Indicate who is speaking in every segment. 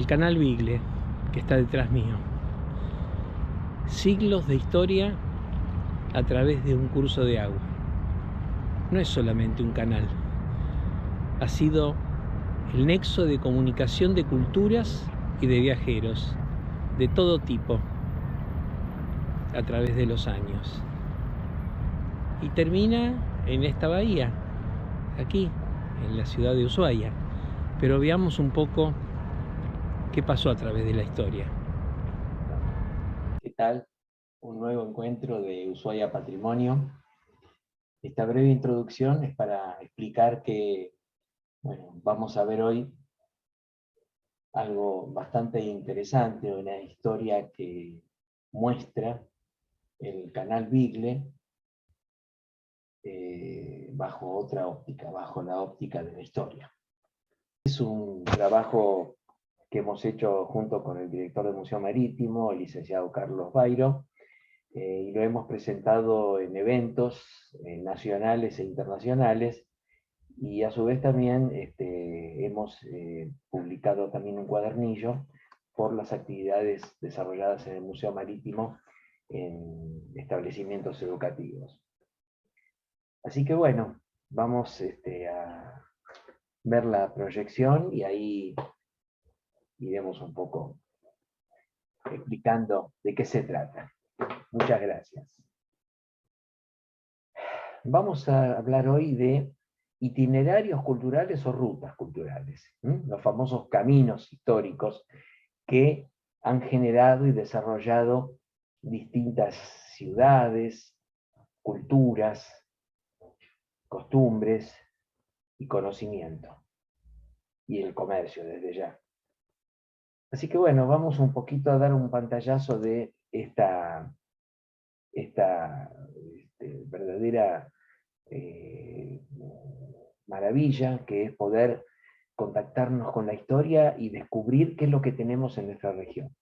Speaker 1: el canal Bigle, que está detrás mío. Siglos de historia a través de un curso de agua. No es solamente un canal, ha sido el nexo de comunicación de culturas y de viajeros de todo tipo a través de los años. Y termina en esta bahía, aquí, en la ciudad de Ushuaia. Pero veamos un poco qué pasó a través de la historia.
Speaker 2: ¿Qué tal? Un nuevo encuentro de Ushuaia Patrimonio. Esta breve introducción es para explicar que, bueno, vamos a ver hoy algo bastante interesante, una historia que muestra el canal Bigle bajo otra óptica, bajo la óptica de la historia. Es un trabajo que hemos hecho junto con el director del Museo Marítimo, el licenciado Carlos Bairo, y lo hemos presentado en eventos nacionales e internacionales, y a su vez también hemos publicado también un cuadernillo por las actividades desarrolladas en el Museo Marítimo en establecimientos educativos. Así que bueno, vamos a ver la proyección y ahí iremos un poco explicando de qué se trata. Muchas gracias. Vamos a hablar hoy de itinerarios culturales o rutas culturales, los famosos caminos históricos que han generado y desarrollado distintas ciudades, culturas, costumbres y conocimiento, y el comercio desde ya. Así que bueno, vamos un poquito a dar un pantallazo de esta verdadera maravilla que es poder contactarnos con la historia y descubrir qué es lo que tenemos en nuestra región.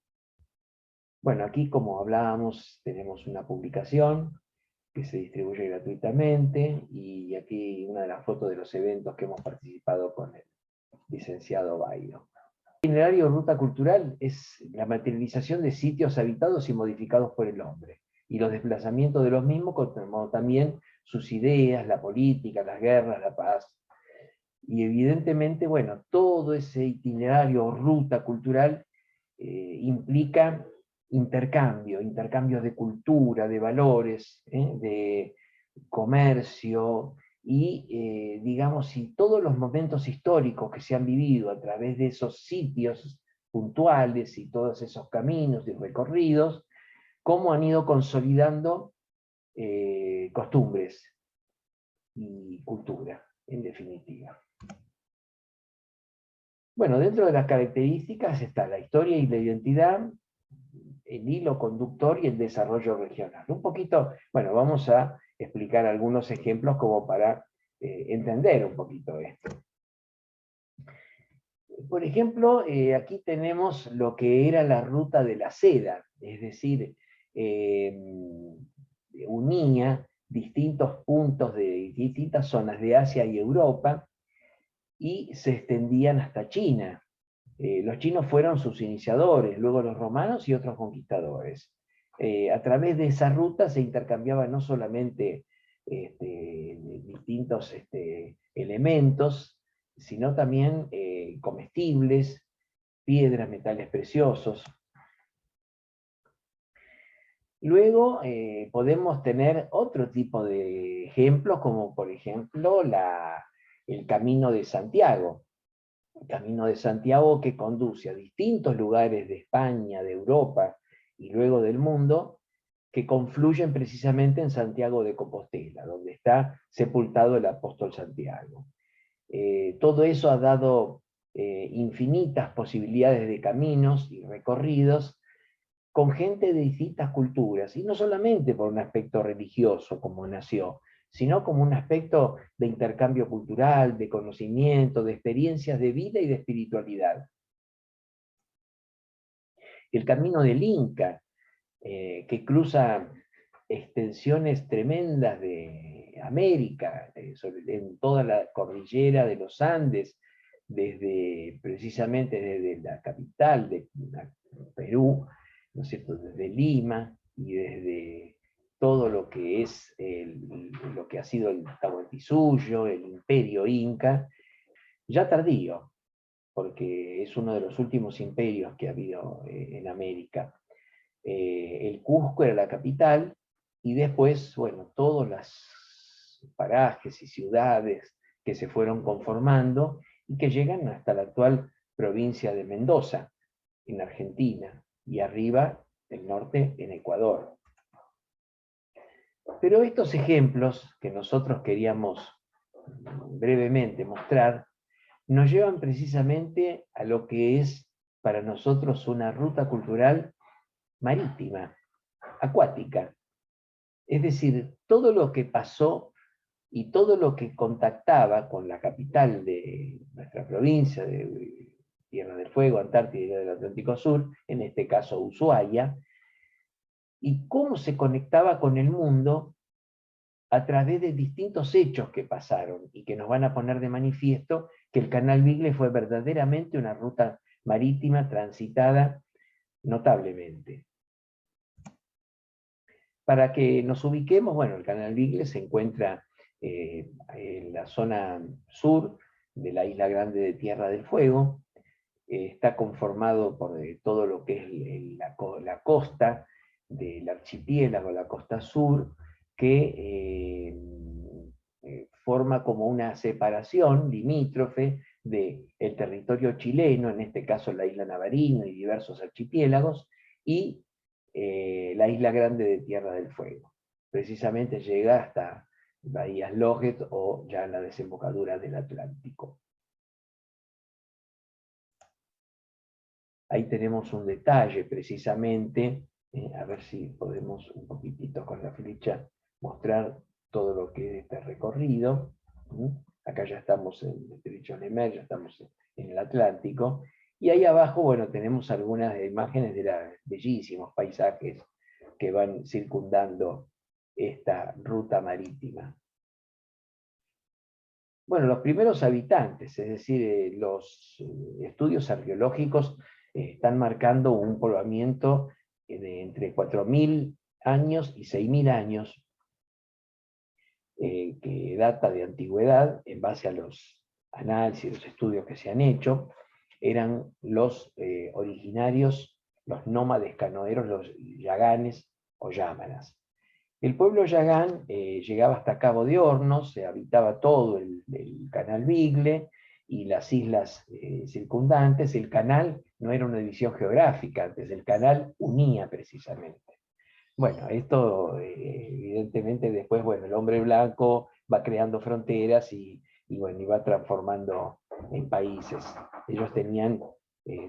Speaker 2: Bueno, aquí como hablábamos, tenemos una publicación que se distribuye gratuitamente, y aquí una de las fotos de los eventos que hemos participado con el licenciado Bairo. El itinerario ruta cultural es la materialización de sitios habitados y modificados por el hombre, y los desplazamientos de los mismos, como también sus ideas, la política, las guerras, la paz. Y evidentemente, bueno, todo ese itinerario o ruta cultural implica intercambios de cultura, de valores, de comercio, y digamos, y todos los momentos históricos que se han vivido a través de esos sitios puntuales y todos esos caminos y recorridos, cómo han ido consolidando costumbres y cultura, en definitiva. Bueno, dentro de las características está la historia y la identidad, el hilo conductor y el desarrollo regional. Un poquito, bueno, vamos a explicar algunos ejemplos como para entender un poquito esto. Por ejemplo, aquí tenemos lo que era la ruta de la seda, es decir, unía distintos puntos de distintas zonas de Asia y Europa, y se extendían hasta China. Los chinos fueron sus iniciadores, luego los romanos y otros conquistadores. A través de esa ruta se intercambiaban no solamente distintos elementos, sino también comestibles, piedras, metales preciosos. Luego podemos tener otro tipo de ejemplos, como por ejemplo el Camino de Santiago. El Camino de Santiago, que conduce a distintos lugares de España, de Europa y luego del mundo, que confluyen precisamente en Santiago de Compostela, donde está sepultado el apóstol Santiago. Todo eso ha dado infinitas posibilidades de caminos y recorridos con gente de distintas culturas, y no solamente por un aspecto religioso como nació, sino como un aspecto de intercambio cultural, de conocimiento, de experiencias de vida y de espiritualidad. El camino del Inca, que cruza extensiones tremendas de América, en toda la cordillera de los Andes, precisamente desde la capital de Perú, ¿no es cierto?, desde Lima y desde todo lo que es lo que ha sido el Tahuantinsuyo, el imperio inca, ya tardío, porque es uno de los últimos imperios que ha habido en América. El Cusco era la capital, y después, bueno, todos los parajes y ciudades que se fueron conformando y que llegan hasta la actual provincia de Mendoza, en Argentina, y arriba, el norte, en Ecuador. Pero estos ejemplos que nosotros queríamos brevemente mostrar, nos llevan precisamente a lo que es para nosotros una ruta cultural marítima, acuática. Es decir, todo lo que pasó y todo lo que contactaba con la capital de nuestra provincia, de Tierra del Fuego, Antártida y del Atlántico Sur, en este caso Ushuaia, y cómo se conectaba con el mundo a través de distintos hechos que pasaron y que nos van a poner de manifiesto que el Canal Beagle fue verdaderamente una ruta marítima transitada notablemente. Para que nos ubiquemos, bueno, el Canal Beagle se encuentra en la zona sur de la isla grande de Tierra del Fuego. Está conformado por todo lo que es la costa del archipiélago, la costa sur, que forma como una separación limítrofe del territorio chileno, en este caso la isla Navarino y diversos archipiélagos, y la isla grande de Tierra del Fuego. Precisamente llega hasta Bahías Loget o ya la desembocadura del Atlántico. Ahí tenemos un detalle precisamente, a ver si podemos un poquitito con la flecha mostrar todo lo que es este recorrido. Acá ya estamos en el estrecho de Lemaire, ya estamos en el Atlántico, y ahí abajo, bueno, tenemos algunas imágenes de los bellísimos paisajes que van circundando esta ruta marítima. Bueno, los primeros habitantes, es decir, los estudios arqueológicos están marcando un poblamiento de entre 4.000 años y 6.000 años, que data de antigüedad, en base a los análisis y los estudios que se han hecho. Eran los originarios, los nómades canoeros, los yaganes o yámanas. El pueblo yagán llegaba hasta Cabo de Hornos, se habitaba todo el Canal Beagle y las islas circundantes. El canal no era una división geográfica, antes el canal unía precisamente. Bueno, esto evidentemente después, bueno, el hombre blanco va creando fronteras y bueno, y va transformando en países. Ellos tenían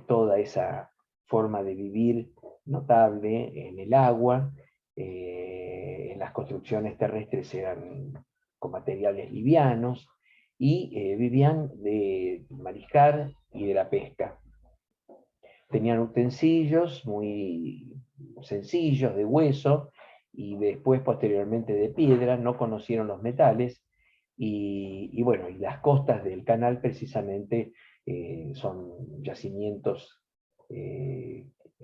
Speaker 2: toda esa forma de vivir notable en el agua. En las construcciones terrestres eran con materiales livianos, y vivían de mariscar y de la pesca. Tenían utensilios muy sencillos, de hueso, y después posteriormente de piedra. No conocieron los metales, y bueno, y las costas del canal precisamente son yacimientos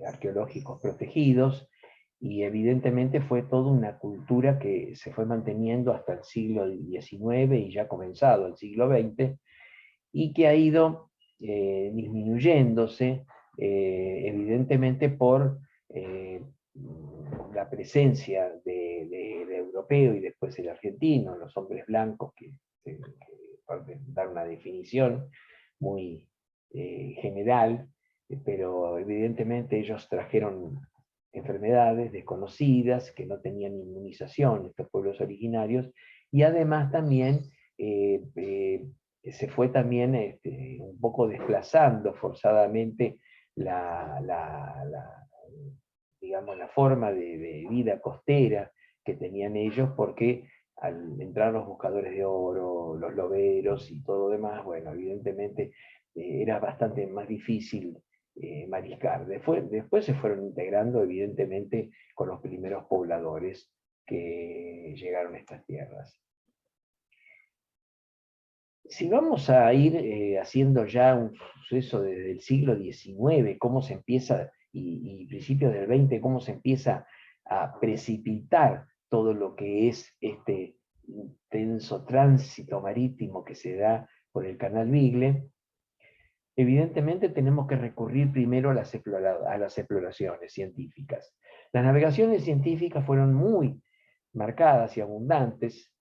Speaker 2: arqueológicos protegidos, y evidentemente fue toda una cultura que se fue manteniendo hasta el siglo XIX y ya comenzado el siglo XX, y que ha ido disminuyéndose, evidentemente por la presencia del europeo y después el argentino, los hombres blancos, que para dar una definición muy general, pero evidentemente ellos trajeron enfermedades desconocidas que no tenían inmunización, estos pueblos originarios, y además también se fue también un poco desplazando forzadamente digamos, la forma de vida costera que tenían ellos, porque al entrar los buscadores de oro, los loberos y todo lo demás, bueno, evidentemente era bastante más difícil mariscar. Después se fueron integrando, evidentemente, con los primeros pobladores que llegaron a estas tierras. Si vamos a ir haciendo ya un suceso desde el siglo XIX, cómo se empieza, y principios del XX, cómo se empieza a precipitar todo lo que es este intenso tránsito marítimo que se da por el canal Beagle, evidentemente tenemos que recurrir primero a las exploraciones científicas. Las navegaciones científicas fueron muy marcadas y abundantes.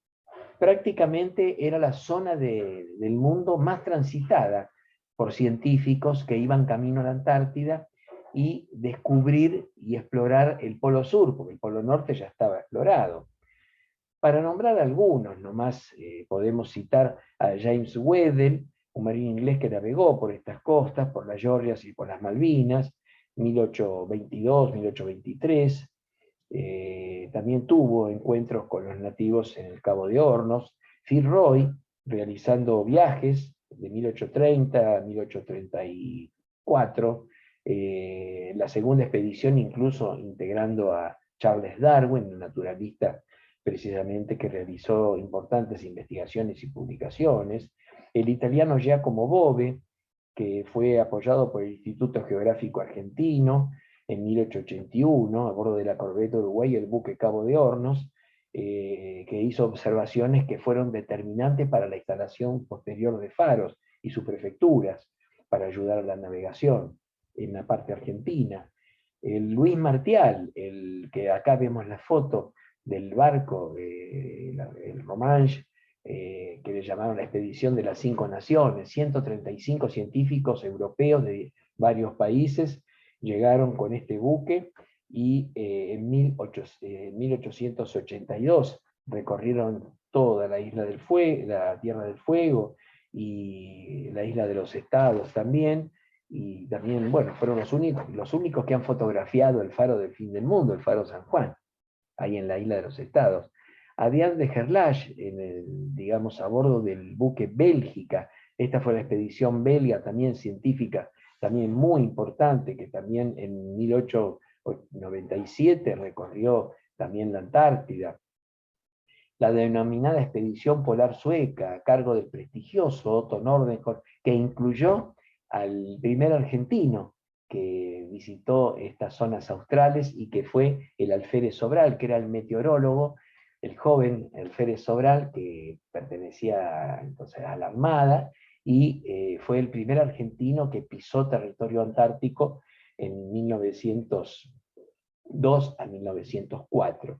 Speaker 2: Prácticamente era la zona del mundo más transitada por científicos que iban camino a la Antártida y descubrir y explorar el Polo Sur, porque el Polo Norte ya estaba explorado. Para nombrar algunos, nomás podemos citar a James Weddell, un marino inglés que navegó por estas costas, por las Georgias y por las Malvinas, 1822-1823. También tuvo encuentros con los nativos en el Cabo de Hornos. Phil Roy, realizando viajes de 1830 a 1834, la segunda expedición incluso integrando a Charles Darwin, un naturalista precisamente que realizó importantes investigaciones y publicaciones, el italiano Giacomo Bove, que fue apoyado por el Instituto Geográfico Argentino en 1881, a bordo de la corbeta Uruguay, el buque Cabo de Hornos, que hizo observaciones que fueron determinantes para la instalación posterior de faros y subprefecturas para ayudar a la navegación en la parte argentina. El Luis Martial, el que acá vemos la foto del barco, el Romanche, que le llamaron la expedición de las 5 naciones, 135 científicos europeos de varios países llegaron con este buque y en 1882 recorrieron toda la isla del Fuego, la Tierra del Fuego y la isla de los Estados también, y también, bueno, fueron los únicos que han fotografiado el faro del fin del mundo, el faro San Juan, ahí en la isla de los Estados. Adrián de Gerlache, digamos, a bordo del buque Bélgica, esta fue la expedición belga, también científica, también muy importante, que también en 1897 recorrió también la Antártida. La denominada Expedición Polar Sueca, a cargo del prestigioso Otto Nordenskjöld, que incluyó al primer argentino que visitó estas zonas australes y que fue el alférez Sobral, que era el meteorólogo, el joven alférez Sobral, que pertenecía entonces a la Armada, y fue el primer argentino que pisó territorio antártico en 1902 a 1904.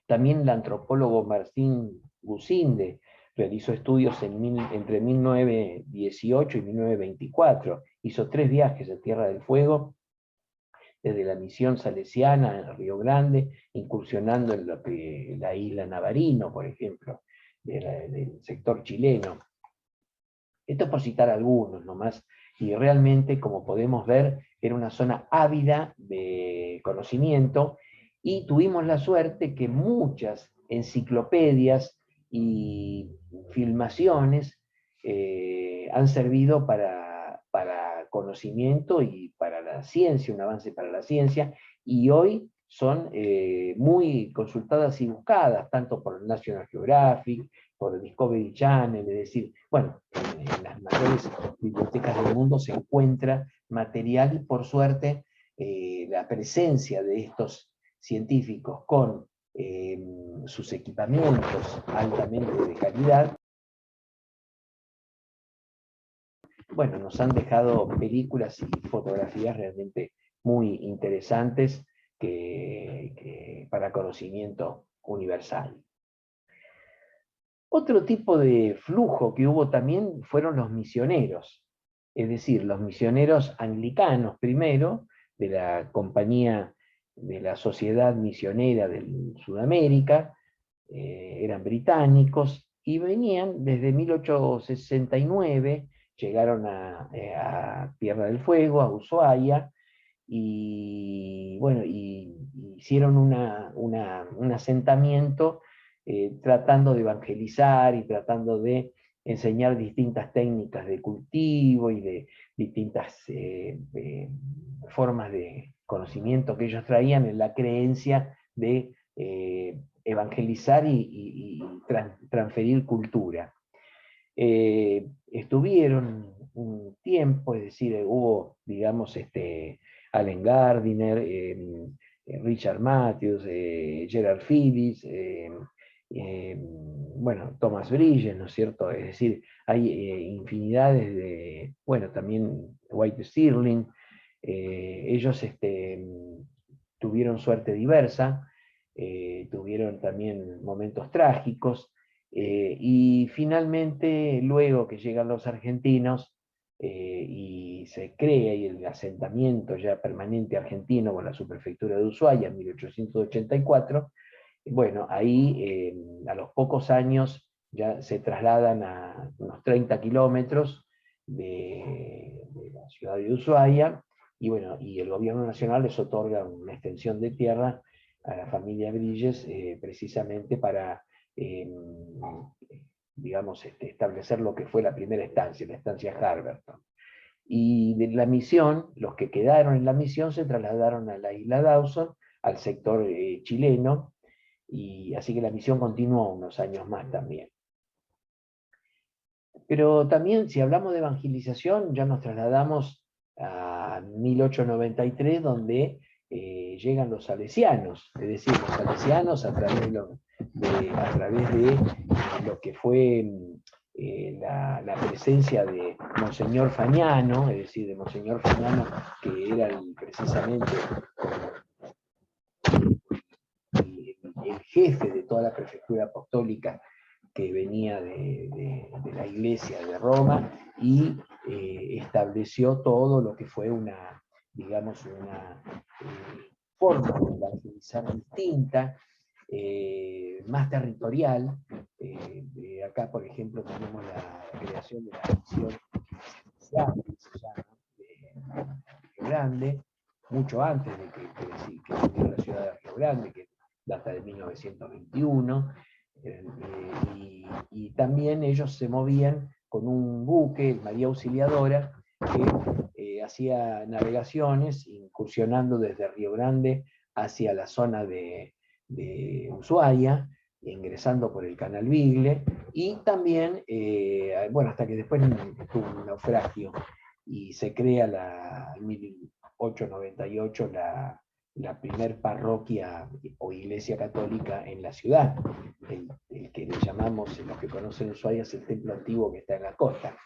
Speaker 2: También el antropólogo Martín Gusinde realizó estudios entre 1918 y 1924. Hizo 3 viajes a Tierra del Fuego, desde la misión salesiana en Río Grande, incursionando en la isla Navarino, por ejemplo, del sector chileno. Esto por citar algunos nomás, y realmente, como podemos ver, era una zona ávida de conocimiento, y tuvimos la suerte que muchas enciclopedias y filmaciones han servido para conocimiento y para la ciencia, un avance para la ciencia, y hoy son muy consultadas y buscadas, tanto por el National Geographic, por el Discovery Channel, es decir, bueno, en las mayores bibliotecas del mundo se encuentra material, y por suerte la presencia de estos científicos con sus equipamientos altamente de calidad, bueno, nos han dejado películas y fotografías realmente muy interesantes para conocimiento universal. Otro tipo de flujo que hubo también fueron los misioneros, es decir, los misioneros anglicanos primero, de la compañía de la Sociedad Misionera de Sudamérica, eran británicos, y venían desde 1869, llegaron a Tierra del Fuego, a Ushuaia, y bueno, hicieron un asentamiento tratando de evangelizar y tratando de enseñar distintas técnicas de cultivo y de distintas formas de conocimiento que ellos traían en la creencia de evangelizar y transferir cultura. Estuvieron un tiempo, es decir, hubo, digamos, Allen Gardiner, Richard Matthews, Gerard Phillips, bueno, Thomas Bridges, ¿no es cierto? Es decir, hay infinidades de, bueno, también White Stirling, ellos tuvieron suerte diversa, tuvieron también momentos trágicos, y finalmente, luego que llegan los argentinos, y se crea y el asentamiento ya permanente argentino con la subprefectura de Ushuaia en 1884, bueno, ahí a los pocos años ya se trasladan a unos 30 kilómetros de la ciudad de Ushuaia, y bueno, y el gobierno nacional les otorga una extensión de tierra a la familia Bridges, precisamente para, digamos, establecer lo que fue la primera estancia, la estancia Harberton. Y de la misión, los que quedaron en la misión se trasladaron a la isla Dawson, al sector chileno, y así que la misión continuó unos años más también. Pero también, si hablamos de evangelización, ya nos trasladamos a 1893, donde llegan los salesianos, es decir, los salesianos a través de lo que fue la presencia de Monseñor Fagnano, es decir, de Monseñor Fagnano, que era precisamente el jefe de toda la prefectura apostólica que venía de la iglesia de Roma, y estableció todo lo que fue una, digamos, una forma de evangelizar distinta, más territorial. Acá, por ejemplo, tenemos la creación de la misión especial, que se llama, de Río Grande, mucho antes de que hubiera la ciudad de Río Grande, que data de 1921, y también ellos se movían con un buque, el María Auxiliadora, que hacía navegaciones, incursionando desde Río Grande hacia la zona de Ushuaia, ingresando por el Canal Bigle, y también, bueno, hasta que después tuvo un naufragio, y se crea en 1898 la primer parroquia o iglesia católica en la ciudad, el que le llamamos, los que conocen Ushuaia, es el templo antiguo que está en la costa.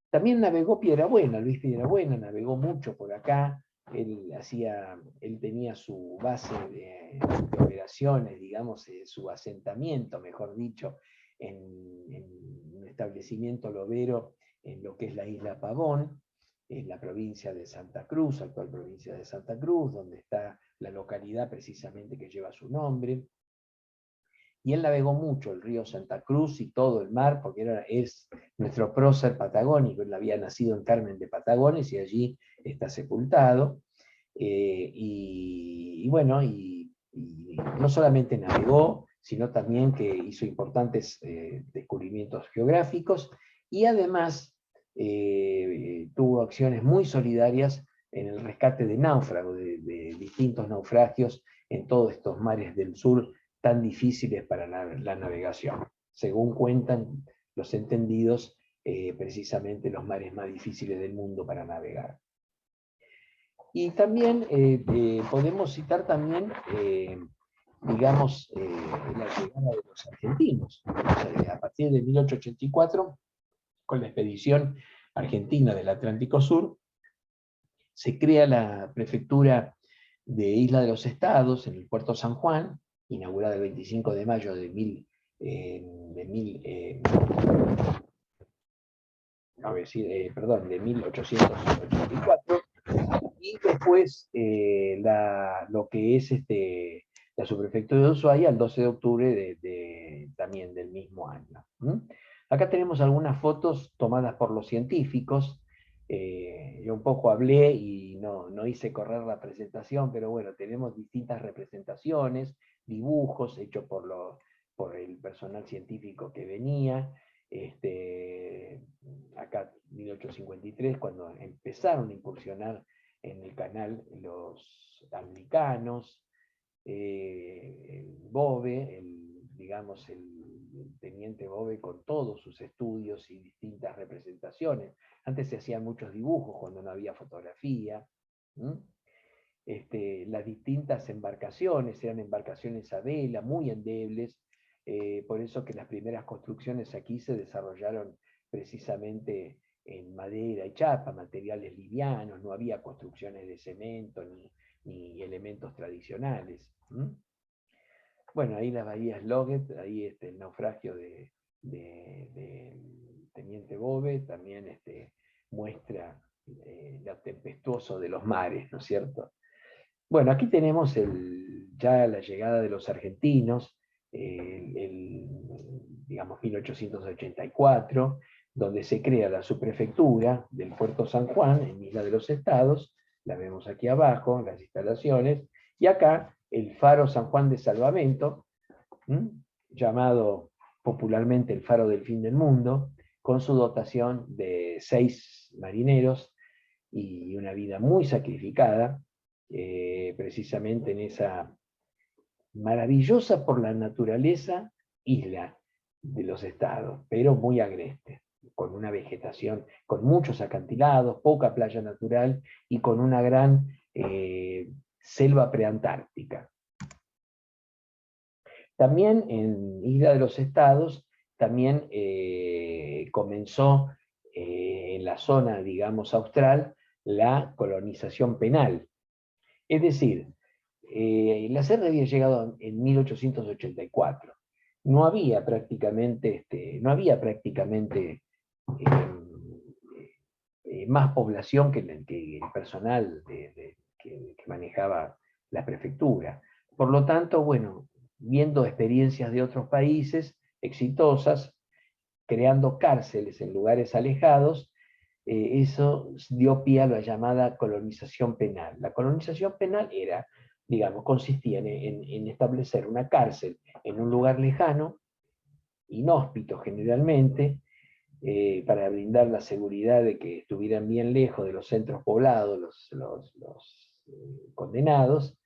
Speaker 2: También navegó Piedrabuena, Luis Piedrabuena navegó mucho por acá. Él tenía su base de operaciones, digamos, su asentamiento, mejor dicho, en un establecimiento lobero en lo que es la isla Pavón, en la provincia de Santa Cruz, actual provincia de Santa Cruz, donde está la localidad precisamente que lleva su nombre. Y él navegó mucho el río Santa Cruz y todo el mar, porque es nuestro prócer patagónico. Él había nacido en Carmen de Patagones y allí está sepultado. Y bueno, y no solamente navegó, sino también que hizo importantes descubrimientos geográficos, y además tuvo acciones muy solidarias en el rescate de náufragos, de distintos naufragios en todos estos mares del sur tan difíciles para la navegación. Según cuentan los entendidos, precisamente los mares más difíciles del mundo para navegar. Y también podemos citar también, digamos, la llegada de los argentinos. A partir de 1884, con la expedición argentina del Atlántico Sur, se crea la prefectura de Isla de los Estados en el puerto San Juan, inaugurada el 25 de mayo de 1884, y después lo que es la subprefectura de Ushuaia el 12 de octubre también del mismo año. Acá tenemos algunas fotos tomadas por los científicos. Yo un poco hablé y no hice correr la presentación, pero bueno, tenemos distintas representaciones, dibujos hechos por el personal científico que venía. Acá 1853, cuando empezaron a incursionar en el canal los anglicanos, el BOVE, digamos, teniente Bove con todos sus estudios y distintas representaciones. Antes se hacían muchos dibujos cuando no había fotografía. Las distintas embarcaciones eran embarcaciones a vela, muy endebles, por eso que las primeras construcciones aquí se desarrollaron precisamente en madera y chapa, materiales livianos, no había construcciones de cemento ni elementos tradicionales. Bueno, ahí la bahía Sloget, ahí el naufragio de teniente Bove, también muestra lo tempestuoso de los mares, ¿no es cierto? Bueno, aquí tenemos ya la llegada de los argentinos, digamos 1884, donde se crea la subprefectura del Puerto San Juan, en Isla de los Estados, la vemos aquí abajo, las instalaciones, y acá el Faro San Juan de Salvamento, llamado popularmente el Faro del Fin del Mundo, con su dotación de 6 marineros y una vida muy sacrificada, precisamente en esa maravillosa por la naturaleza isla de los Estados, pero muy agreste, con una vegetación, con muchos acantilados, poca playa natural y con una gran selva preantártica. También en Isla de los Estados, también comenzó en la zona, digamos, austral, la colonización penal. Es decir, la CERN había llegado en 1884. No había prácticamente, más población que el personal que manejaba la prefectura. Por lo tanto, bueno, viendo experiencias de otros países exitosas, creando cárceles en lugares alejados, eso dio pie a la llamada colonización penal. La colonización penal era, digamos, consistía en establecer una cárcel en un lugar lejano, inhóspito generalmente, para brindar la seguridad de que estuvieran bien lejos de los centros poblados los condenados,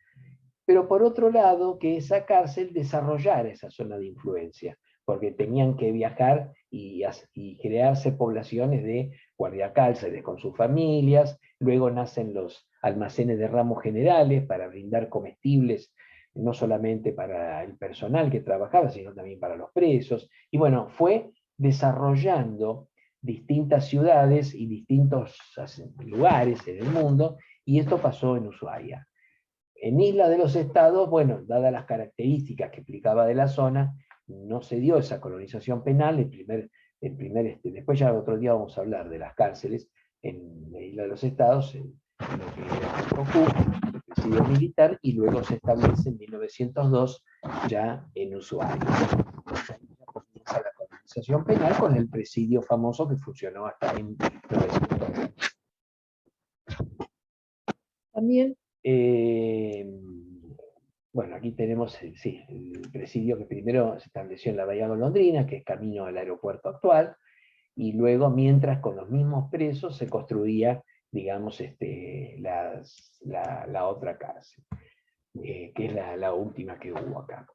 Speaker 2: pero por otro lado que esa cárcel desarrollara esa zona de influencia, porque tenían que viajar y crearse poblaciones de guardiacárceles con sus familias, luego nacen los almacenes de ramos generales para brindar comestibles, no solamente para el personal que trabajaba, sino también para los presos, y bueno, fue desarrollando distintas ciudades y distintos lugares en el mundo, y esto pasó en Ushuaia. En Isla de los Estados, bueno, dadas las características que explicaba de la zona, no se dio esa colonización penal. Después ya otro día vamos a hablar de las cárceles en la Isla de los Estados, en lo que era el COCUC, el presidio militar, y luego se establece en 1902 ya en Ushuaia. Comienza la colonización penal con el presidio famoso que funcionó hasta en 1902. También bueno, aquí tenemos el presidio que primero se estableció en la Bahía Golondrina, que es camino al aeropuerto actual, y luego, mientras con los mismos presos, se construía, digamos, la otra cárcel, que es la última que hubo acá.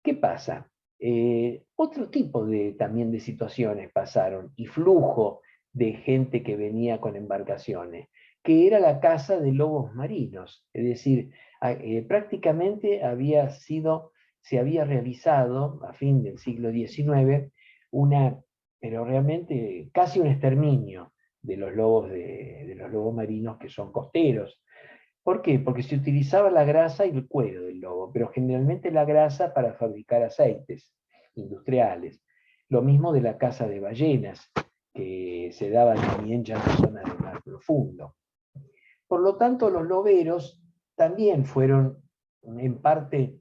Speaker 2: ¿Qué pasa? Otro tipo también de situaciones pasaron, y flujo de gente que venía con embarcaciones, que era la caza de lobos marinos, es decir, prácticamente se había realizado a fin del siglo XIX pero realmente casi un exterminio de los lobos marinos que son costeros. ¿Por qué? Porque se utilizaba la grasa y el cuero del lobo, pero generalmente la grasa para fabricar aceites industriales. Lo mismo de la caza de ballenas, que se daba también ya en la zona del mar profundo. Por lo tanto, los loberos también fueron en parte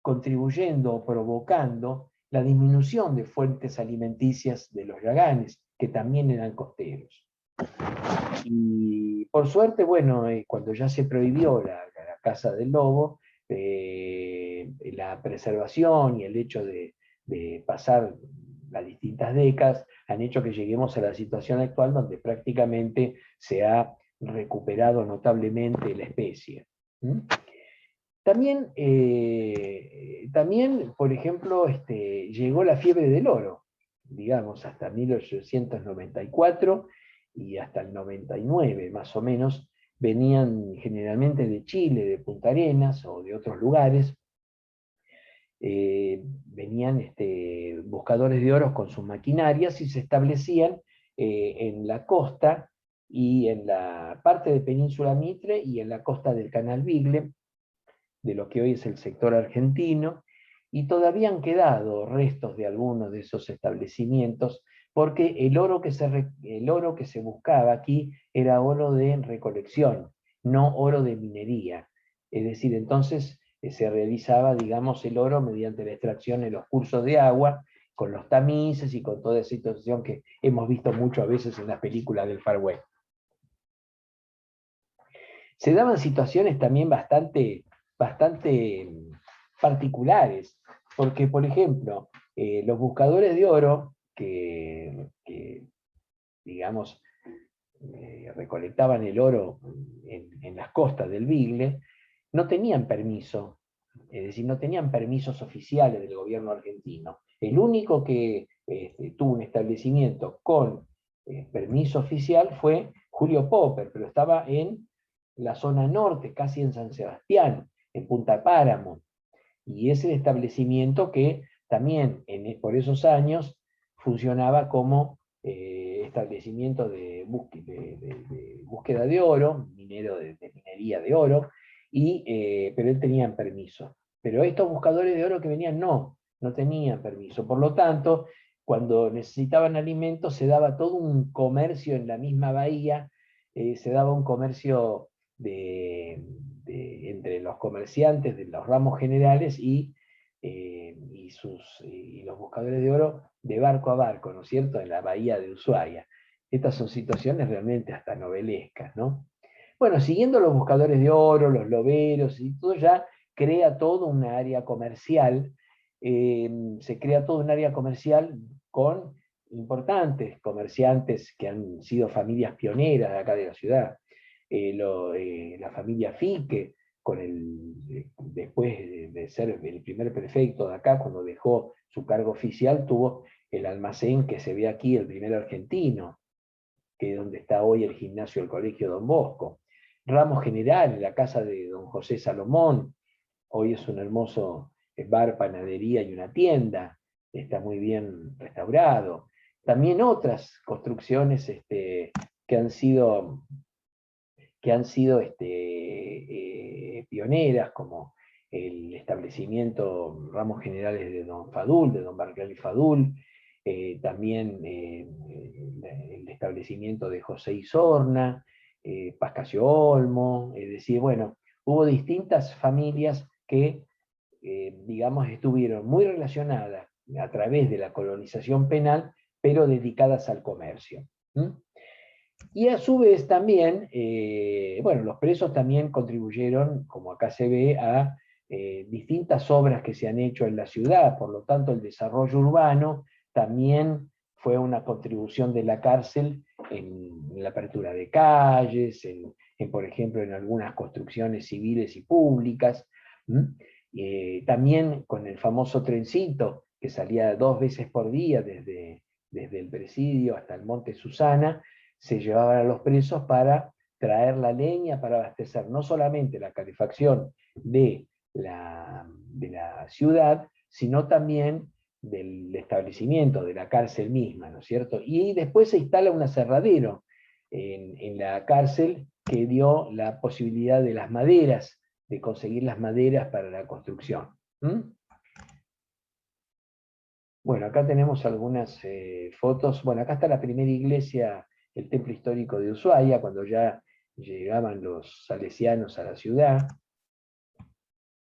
Speaker 2: contribuyendo o provocando la disminución de fuentes alimenticias de los yaganes, que también eran costeros. Y por suerte, bueno, cuando ya se prohibió la caza del lobo, la preservación y el hecho de pasar las distintas décadas han hecho que lleguemos a la situación actual donde prácticamente se ha recuperado notablemente la especie. También, por ejemplo, llegó la fiebre del oro, digamos, hasta 1894 y hasta el 99, más o menos, venían generalmente de Chile, de Punta Arenas o de otros lugares, venían buscadores de oro con sus maquinarias y se establecían en la costa y en la parte de Península Mitre y en la costa del Canal Bigle, de lo que hoy es el sector argentino, y todavía han quedado restos de algunos de esos establecimientos, porque el oro que se buscaba aquí era oro de recolección, no oro de minería. Es decir, entonces se realizaba, digamos, el oro mediante la extracción en los cursos de agua, con los tamices y con toda esa situación que hemos visto mucho a veces en las películas del Far West. Se daban situaciones también bastante particulares, porque, por ejemplo, los buscadores de oro que digamos, recolectaban el oro en las costas del Bigle, no tenían permiso, es decir, no tenían permisos oficiales del gobierno argentino. El único que tuvo un establecimiento con permiso oficial fue Julio Popper, pero estaba en la zona norte, casi en San Sebastián, en Punta Páramo, y es el establecimiento que también por esos años funcionaba como establecimiento de búsqueda de oro, minero de minería de oro, pero él tenía permiso. Pero estos buscadores de oro que venían no tenían permiso. Por lo tanto, cuando necesitaban alimentos se daba todo un comercio en la misma bahía, se daba un comercio entre los comerciantes de los ramos generales y los buscadores de oro de barco a barco, ¿no es cierto?, en la bahía de Ushuaia. Estas son situaciones realmente hasta novelescas, ¿no? Bueno, siguiendo los buscadores de oro, los loberos y todo, ya crea todo un área comercial, se crea todo un área comercial con importantes comerciantes que han sido familias pioneras de acá de la ciudad. La familia Fique, después de ser el primer prefecto de acá, cuando dejó su cargo oficial, tuvo el almacén que se ve aquí, el primer argentino, que es donde está hoy el gimnasio del Colegio Don Bosco. Ramos General, la casa de don José Salomón, hoy es un hermoso bar, panadería y una tienda, está muy bien restaurado. También otras construcciones que han sido pioneras, como el establecimiento Ramos Generales de don Fadul, de don Barclay Fadul, también el establecimiento de José Isorna, Pascasio Olmo, es decir, bueno, hubo distintas familias que, digamos, estuvieron muy relacionadas a través de la colonización penal, pero dedicadas al comercio. Y a su vez también, bueno, los presos también contribuyeron, como acá se ve, a distintas obras que se han hecho en la ciudad, por lo tanto el desarrollo urbano también fue una contribución de la cárcel en la apertura de calles, por ejemplo, en algunas construcciones civiles y públicas. También con el famoso trencito que salía 2 veces por día desde el presidio hasta el Monte Susana, se llevaban a los presos para traer la leña para abastecer no solamente la calefacción de la ciudad, sino también del establecimiento, de la cárcel misma, ¿no es cierto? Y después se instala un aserradero en la cárcel que dio la posibilidad de las maderas, de conseguir las maderas para la construcción. Bueno, acá tenemos algunas fotos. Bueno, acá está la primera iglesia, el templo histórico de Ushuaia, cuando ya llegaban los salesianos a la ciudad.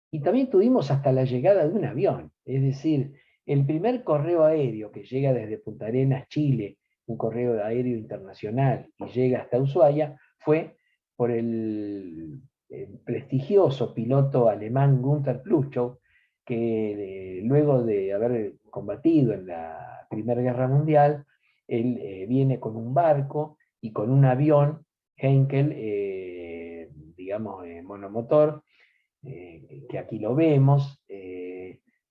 Speaker 2: Y también tuvimos hasta la llegada de un avión, es decir, el primer correo aéreo que llega desde Punta Arenas, Chile, un correo aéreo internacional, y llega hasta Ushuaia, fue por el prestigioso piloto alemán Günther Plutchow, que luego de haber combatido en la Primera Guerra Mundial, él viene con un barco y con un avión Heinkel, digamos, monomotor, que aquí lo vemos,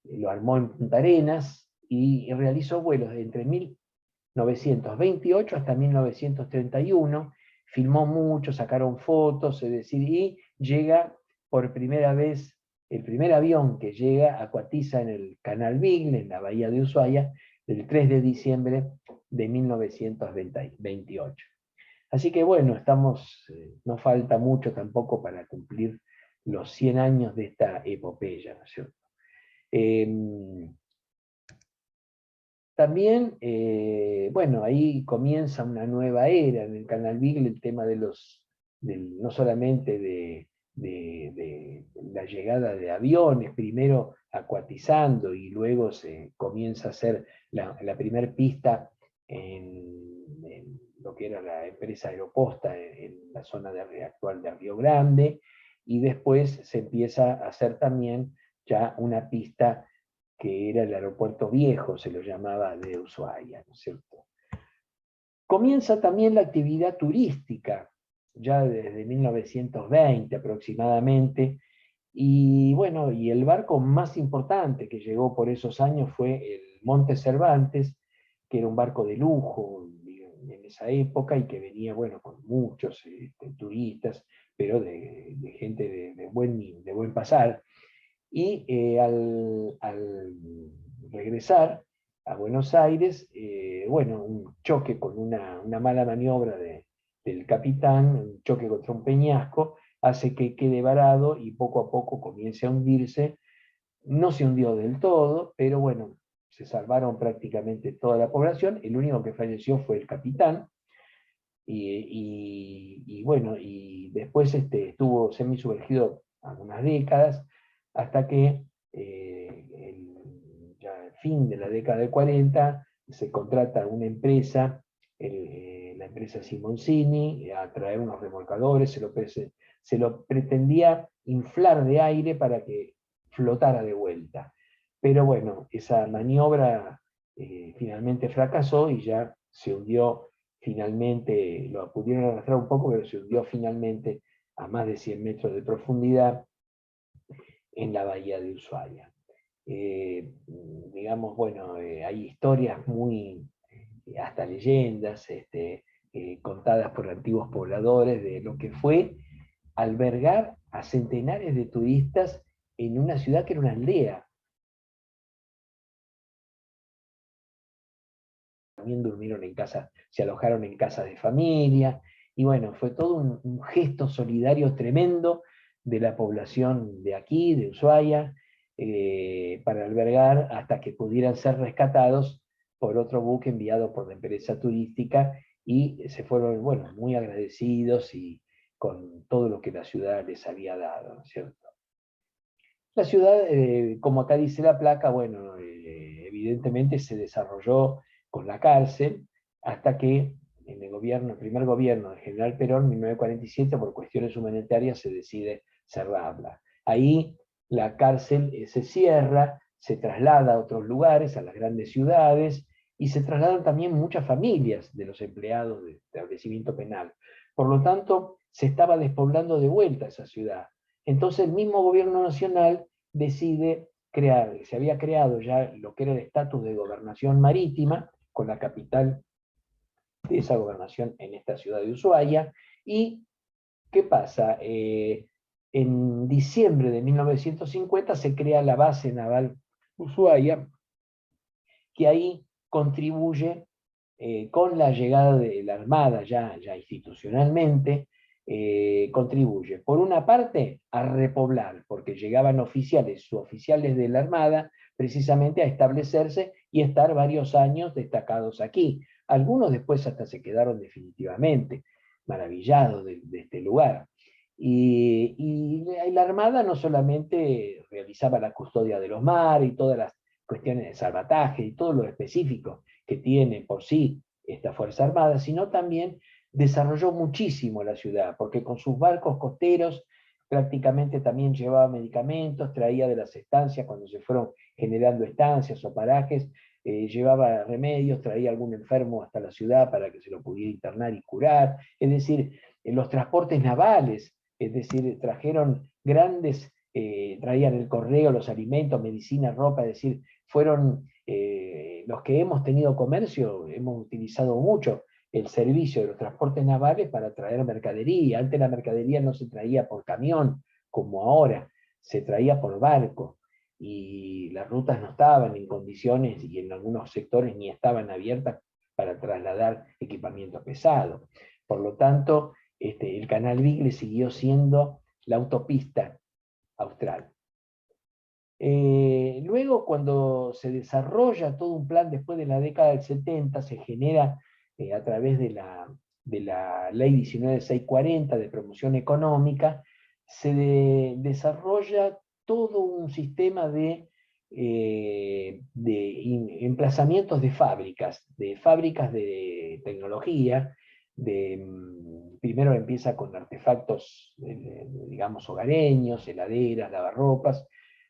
Speaker 2: lo armó en Punta Arenas y realizó vuelos entre 1928 hasta 1931, filmó mucho, sacaron fotos, es decir, y llega por primera vez, el primer avión que llega acuatiza en el Canal Beagle, en la bahía de Ushuaia, el 3 de diciembre de 1928. Así que bueno, no falta mucho tampoco para cumplir los 100 años de esta epopeya, ¿no es cierto? También, bueno, ahí comienza una nueva era en el Canal Beagle, el tema no solamente de la llegada de aviones, primero acuatizando y luego se comienza a hacer la primer pista en lo que era la empresa Aeroposta en la zona actual de Río Grande, y después se empieza a hacer también ya una pista que era el aeropuerto viejo, se lo llamaba, de Ushuaia, ¿no es cierto? Comienza también la actividad turística, ya desde 1920 aproximadamente, y bueno, y el barco más importante que llegó por esos años fue el Monte Cervantes, que era un barco de lujo en esa época y que venía, bueno, con muchos turistas, pero de gente de buen pasar. Y al regresar a Buenos Aires, bueno, un choque con una mala maniobra del capitán, un choque contra un peñasco, hace que quede varado y poco a poco comience a hundirse. No se hundió del todo, pero bueno, se salvaron prácticamente toda la población. El único que falleció fue el capitán. Y bueno, y después estuvo semisumergido algunas décadas, hasta que ya al fin de la década del 40 se contrata una empresa, la empresa Simoncini, a traer unos remolcadores, se lo pretendía inflar de aire para que flotara de vuelta. Pero bueno, esa maniobra finalmente fracasó y ya se hundió finalmente, lo pudieron arrastrar un poco, pero se hundió finalmente a más de 100 metros de profundidad en la bahía de Ushuaia. Digamos, bueno, hay historias muy, hasta leyendas, contadas por antiguos pobladores de lo que fue albergar a centenares de turistas en una ciudad que era una aldea. También durmieron en casa, se alojaron en casas de familia, y bueno, fue todo un gesto solidario tremendo de la población de aquí, de Ushuaia, para albergar hasta que pudieran ser rescatados por otro buque enviado por la empresa turística, y se fueron, bueno, muy agradecidos y con todo lo que la ciudad les había dado, ¿no es cierto? La ciudad, como acá dice la placa, bueno, evidentemente se desarrolló con la cárcel, hasta que en el primer gobierno del general Perón, en 1947, por cuestiones humanitarias, se decide cerrarla. Ahí la cárcel se cierra, se traslada a otros lugares, a las grandes ciudades, y se trasladan también muchas familias de los empleados del establecimiento penal. Por lo tanto, se estaba despoblando de vuelta esa ciudad. Entonces el mismo gobierno nacional decide crear, se había creado ya lo que era el estatus de gobernación marítima, con la capital de esa gobernación en esta ciudad de Ushuaia. ¿Y qué pasa? En diciembre de 1950 se crea la base naval Ushuaia, que ahí contribuye con la llegada de la Armada ya institucionalmente, contribuye, por una parte, a repoblar, porque llegaban oficiales, suboficiales de la Armada, precisamente a establecerse y estar varios años destacados aquí. Algunos después hasta se quedaron definitivamente maravillados de este lugar. Y la Armada no solamente realizaba la custodia de los mares y todas las cuestiones de salvataje y todo lo específico que tiene por sí esta Fuerza Armada, sino también desarrolló muchísimo la ciudad, porque con sus barcos costeros prácticamente también llevaba medicamentos, traía de las estancias, cuando se fueron generando estancias o parajes, llevaba remedios, traía algún enfermo hasta la ciudad para que se lo pudiera internar y curar, es decir, en los transportes navales, es decir, trajeron grandes traían el correo, los alimentos, medicina, ropa, es decir, fueron los que hemos tenido comercio, hemos utilizado mucho el servicio de los transportes navales para traer mercadería. Antes la mercadería no se traía por camión, como ahora, se traía por barco, y las rutas no estaban en condiciones, y en algunos sectores ni estaban abiertas para trasladar equipamiento pesado. Por lo tanto, el Canal Beagle siguió siendo la autopista austral. Luego, cuando se desarrolla todo un plan después de la década del 70, se genera a través de la ley 19640 de promoción económica, se desarrolla todo un sistema de emplazamientos de fábricas de tecnología. Primero empieza con artefactos, digamos, hogareños, heladeras, lavarropas,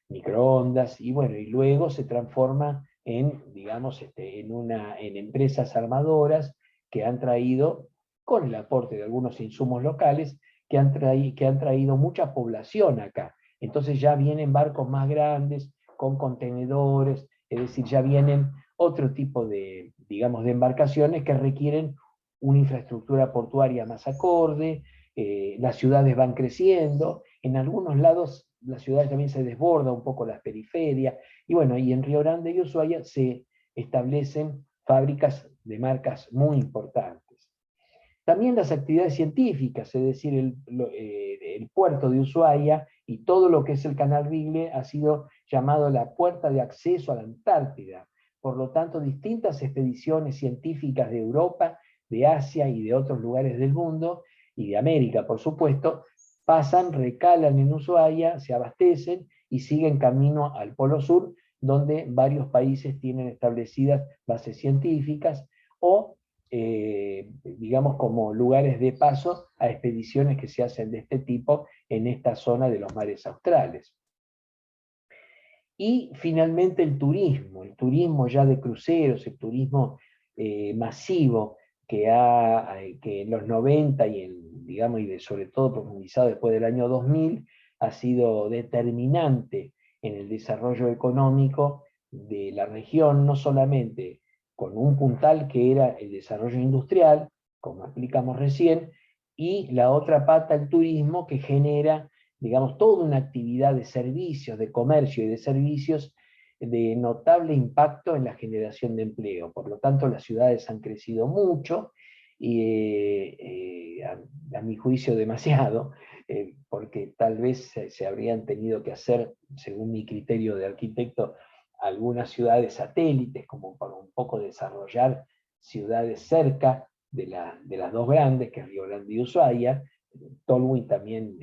Speaker 2: microondas, y bueno, y luego se transforma en, digamos, en empresas armadoras que han traído, con el aporte de algunos insumos locales, que han traído mucha población acá. Entonces ya vienen barcos más grandes, con contenedores, es decir, ya vienen otro tipo de, digamos, de embarcaciones que requieren una infraestructura portuaria más acorde. Las ciudades van creciendo, en algunos lados las ciudades también se desborda un poco las periferias, y bueno, y en Río Grande y Ushuaia se establecen fábricas de marcas muy importantes. También las actividades científicas, es decir, el puerto de Ushuaia y todo lo que es el Canal Beagle ha sido llamado la puerta de acceso a la Antártida. Por lo tanto, distintas expediciones científicas de Europa, de Asia y de otros lugares del mundo, y de América, por supuesto, pasan, recalan en Ushuaia, se abastecen y siguen camino al Polo Sur, donde varios países tienen establecidas bases científicas o, digamos, como lugares de paso a expediciones que se hacen de este tipo en esta zona de los mares australes. Y finalmente el turismo ya de cruceros, el turismo masivo que en los 90 digamos, sobre todo profundizado después del año 2000, ha sido determinante en el desarrollo económico de la región, no solamente con un puntal que era el desarrollo industrial, como explicamos recién, y la otra pata, el turismo, que genera, digamos, toda una actividad de servicios, de comercio y de servicios de notable impacto en la generación de empleo. Por lo tanto, las ciudades han crecido mucho, y a mi juicio demasiado, porque tal vez se habrían tenido que hacer, según mi criterio de arquitecto, algunas ciudades satélites, como para un poco desarrollar ciudades cerca de las dos grandes, que es Río Grande y Ushuaia. Tolwyn también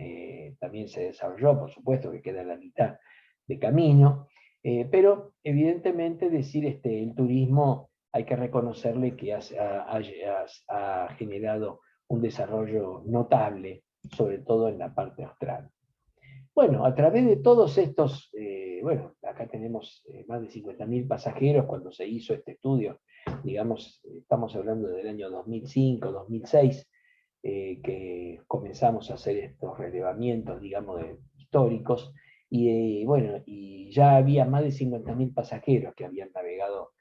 Speaker 2: se desarrolló, por supuesto, que queda en la mitad de camino, pero evidentemente decir el turismo hay que reconocerle que ha generado un desarrollo notable, sobre todo en la parte austral. Bueno, a través de todos estos, bueno, acá tenemos más de 50.000 pasajeros cuando se hizo este estudio, digamos, estamos hablando del año 2005, 2006, que comenzamos a hacer estos relevamientos, digamos, históricos, y bueno, y ya había más de 50.000 pasajeros que habían navegado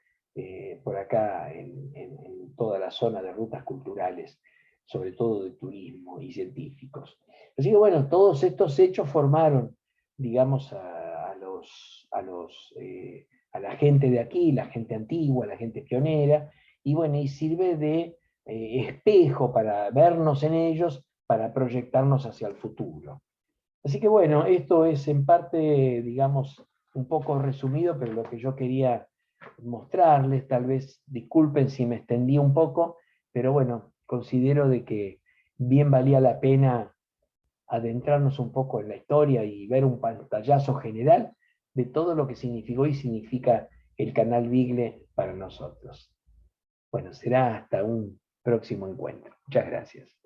Speaker 2: por acá en toda la zona de rutas culturales, sobre todo de turismo y científicos. Así que bueno, todos estos hechos formaron, digamos, a la gente de aquí, la gente antigua, la gente pionera, y bueno, y sirve de espejo para vernos en ellos, para proyectarnos hacia el futuro. Así que bueno, esto es en parte, digamos, un poco resumido, pero lo que yo quería mostrarles, tal vez disculpen si me extendí un poco, pero bueno, considero de que bien valía la pena adentrarnos un poco en la historia y ver un pantallazo general de todo lo que significó y significa el Canal Beagle para nosotros. Bueno, será hasta un próximo encuentro. Muchas gracias.